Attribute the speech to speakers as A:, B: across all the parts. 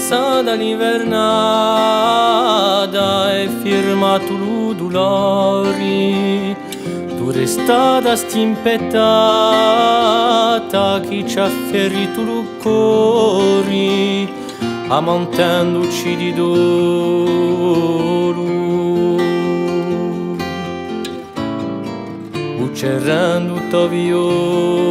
A: passata l'ivernata e firmato l'udulori, tu restata stimpettata chi ci ha ferito il cuore, ammontandoci di dolore, uccerrando tutto violo.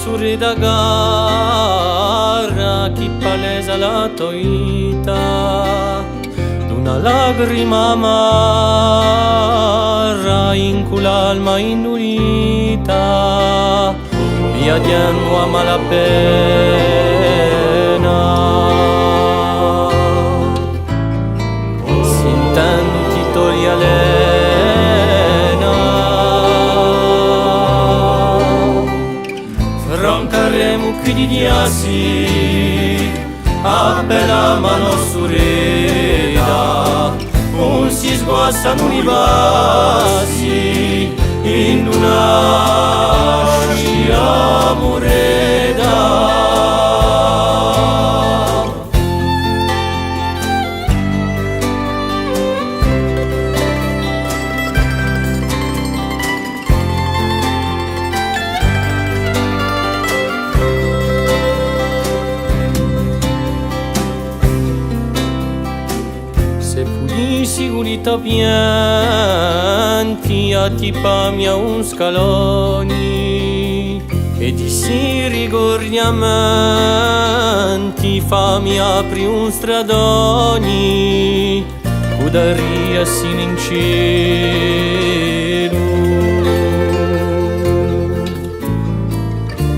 A: Suri da gara chi palesa la toita d'una lagrima amara in quell'alma indurita via diamo a malapena sentendo titoriale qui di diasi a bella mano sureda un si sguassano i vasi in una scia moreda. Sicurita pianti a tipamia un scaloni e di si ricordiamanti fammi apri un stradoni udaria sin in cielo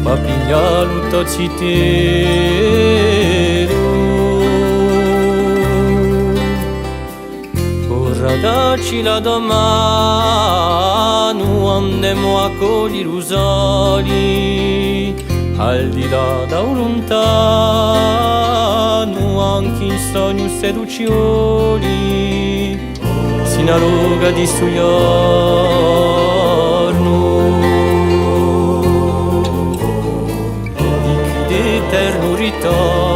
A: ma piglialo tozitero daci la domani andemo a cogliere usoli al di là da lontano anche in sogno seducioli si naroga di sto giorno di eterno ritorno.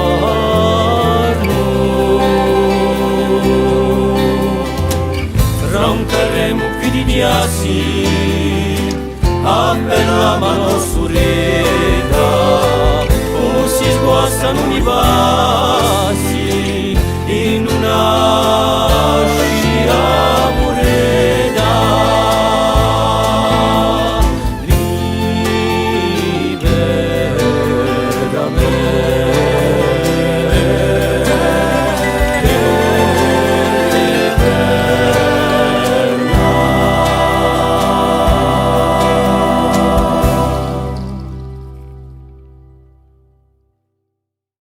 A: Roncaremo qui di diasi a bella mano sureda o si sguassano i vari